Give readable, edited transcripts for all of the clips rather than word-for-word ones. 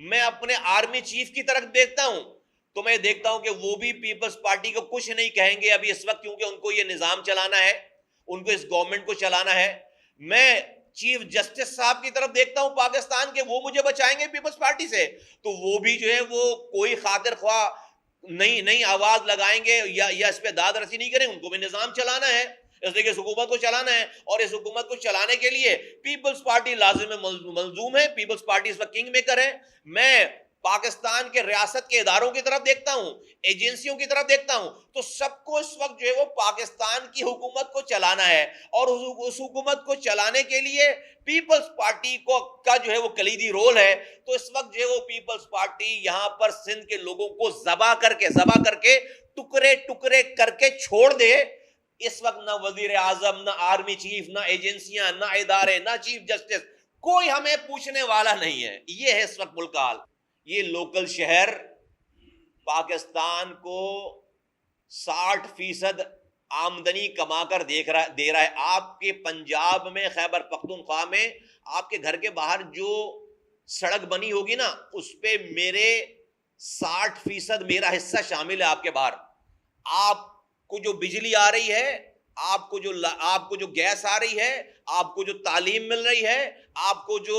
میں اپنے army chief کی طرف دیکھتا ہوں تو میں دیکھتا ہوں کہ وہ بھی پیپلز پارٹی کو کچھ نہیں کہیں گے ابھی اس وقت، کیونکہ ان کو یہ نظام چلانا ہے، ان کو اس گورنمنٹ کو چلانا ہے۔ میں چیف جسٹس صاحب کی طرف دیکھتا ہوں پاکستان کے، وہ مجھے بچائیں گے پیپلز پارٹی سے، تو وہ بھی جو ہے وہ کوئی خاطر خواہ نئی آواز لگائیں گے یا اس پہ داد رسی نہیں کریں، ان کو بھی نظام چلانا ہے، اس لیے کہ اس حکومت کو چلانا ہے، اور اس حکومت کو چلانے کے لیے پیپلز پارٹی لازم ملزوم ہے۔ پیپلز پارٹی اس وقت کنگ میکر ہے۔ میں پاکستان کے ریاست کے اداروں کی طرف دیکھتا ہوں، ایجنسیوں کی طرف دیکھتا ہوں، تو سب کو اس وقت جو ہے وہ پاکستان کی حکومت کو چلانا ہے، اور اس حکومت کو چلانے کے لیے پیپلز پارٹی کا جو ہے وہ کلیدی رول ہے۔ تو اس وقت جو ہے وہ پیپلز پارٹی یہاں پر سندھ کے لوگوں کو ذبح کر کے ٹکڑے ٹکڑے کر کے چھوڑ دے۔ اس وقت نہ وزیر اعظم، نہ آرمی چیف، نہ ایجنسیاں، نہ ادارے، نہ چیف جسٹس، کوئی ہمیں پوچھنے والا نہیں ہے۔ یہ ہے اس وقت ملک کا حال۔ یہ لوکل شہر پاکستان کو 60% آمدنی کما کر دے رہا ہے۔ آپ کے پنجاب میں، خیبر پختونخوا میں، آپ کے گھر کے باہر جو سڑک بنی ہوگی نا، اس پہ میرے 60% میرا حصہ شامل ہے۔ آپ کے باہر آپ کو جو بجلی آ رہی ہے، آپ کو جو گیس آ رہی ہے، آپ کو جو تعلیم مل رہی ہے، آپ کو جو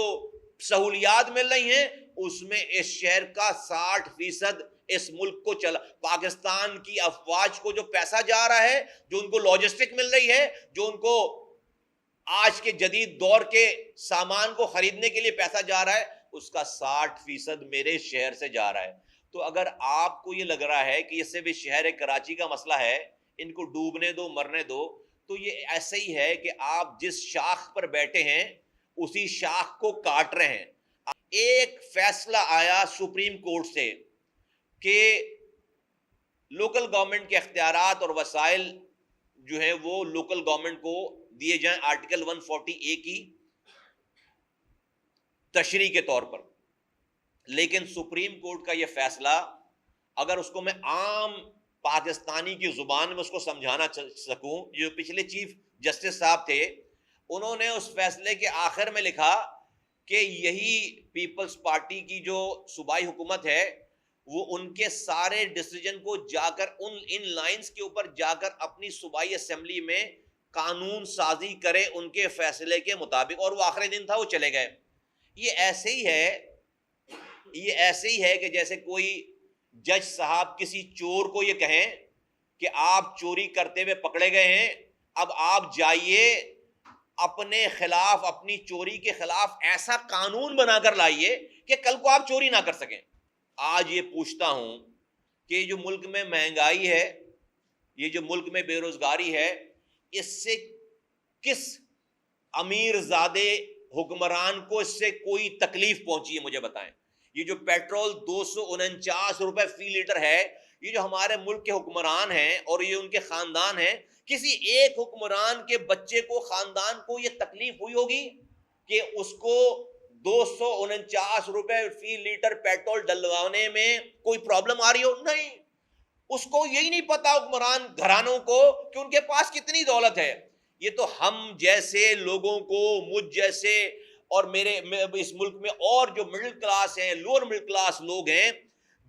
سہولیات مل رہی ہیں، اس میں اس شہر کا 60% اس ملک کو پاکستان کی افواج کو جو پیسہ جا رہا ہے، جو ان کو لاجسٹک مل رہی ہے، جو ان کو آج کے جدید دور کے سامان کو خریدنے کے لیے پیسہ جا رہا ہے، اس کا 60% میرے شہر سے جا رہا ہے۔ تو اگر آپ کو یہ لگ رہا ہے کہ یہ صرف شہر کراچی کا مسئلہ ہے، ان کو ڈوبنے دو، مرنے دو، تو یہ ایسا ہی ہے کہ آپ جس شاخ پر بیٹھے ہیں اسی شاخ کو کاٹ رہے ہیں۔ ایک فیصلہ آیا سپریم کورٹ سے کہ لوکل گورنمنٹ کے اختیارات اور وسائل جو ہیں وہ لوکل گورنمنٹ کو دیے جائیں آرٹیکل 140A کی تشریح کے طور پر۔ لیکن سپریم کورٹ کا یہ فیصلہ، اگر اس کو میں عام پاکستانی کی زبان میں اس کو سمجھانا سکوں، جو پچھلے چیف جسٹس صاحب تھے، انہوں نے اس فیصلے کے آخر میں لکھا کہ یہی پیپلز پارٹی کی جو صوبائی حکومت ہے، وہ ان کے سارے ڈیسیجن کو جا کر ان لائنز کے اوپر جا کر اپنی صوبائی اسمبلی میں قانون سازی کرے ان کے فیصلے کے مطابق، اور وہ آخری دن تھا، وہ چلے گئے۔ یہ ایسے ہی ہے کہ جیسے کوئی جج صاحب کسی چور کو یہ کہیں کہ آپ چوری کرتے ہوئے پکڑے گئے ہیں، اب آپ جائیے اپنے خلاف، اپنی چوری کے خلاف ایسا قانون بنا کر لائیے کہ کل کو آپ چوری نہ کر سکیں۔ آج یہ پوچھتا ہوں کہ جو ملک میں مہنگائی ہے، یہ جو ملک میں بے روزگاری ہے، اس سے کس امیر زادے حکمران کو اس سے کوئی تکلیف پہنچی ہے؟ مجھے بتائیں۔ یہ جو پیٹرول 249 روپے فی لیٹر ہے، یہ جو ہمارے ملک کے حکمران ہیں اور یہ ان کے خاندان ہیں، کسی ایک حکمران کے بچے کو، خاندان کو یہ تکلیف ہوئی ہوگی کہ اس کو 249 روپے فی لیٹر پیٹرول ڈلوانے میں کوئی پرابلم آ رہی ہو؟ نہیں۔ اس کو یہی نہیں پتا حکمران گھرانوں کو کہ ان کے پاس کتنی دولت ہے۔ یہ تو ہم جیسے لوگوں کو، مجھ جیسے اور میرے اس ملک میں اور جو مڈل کلاس ہیں، لوور مڈل کلاس لوگ ہیں،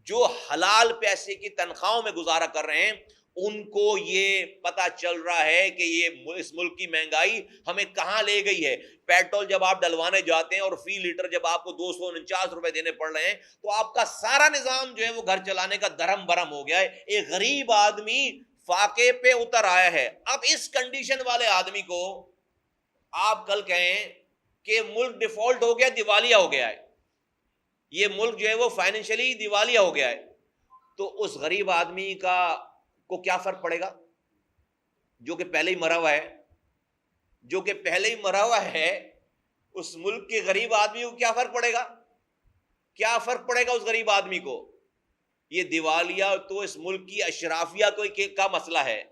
جو حلال پیسے کی تنخواہوں میں گزارا کر رہے ہیں، ان کو یہ پتا چل رہا ہے کہ یہ اس ملک کی مہنگائی ہمیں کہاں لے گئی ہے۔ پیٹرول جب آپ ڈلوانے جاتے ہیں اور فی لیٹر جب آپ کو 249 روپے دینے پڑ رہے ہیں، تو آپ کا سارا نظام جو ہے وہ گھر چلانے کا درہم برہم ہو گیا ہے۔ ایک غریب آدمی فاقے پہ اتر آیا ہے۔ اب اس کنڈیشن والے آدمی کو آپ کل کہیں کہ ملک ڈیفالٹ ہو گیا، دیوالیہ ہو گیا ہے، یہ ملک جو ہے وہ فائنینشلی دیوالیہ ہو گیا ہے، تو اس غریب آدمی کو کیا فرق پڑے گا؟ جو کہ پہلے ہی مرا ہوا ہے، اس ملک کے غریب آدمی کو کیا فرق پڑے گا؟ کیا فرق پڑے گا اس غریب آدمی کو؟ یہ دیوالیہ تو اس ملک کی اشرافیہ کا مسئلہ ہے،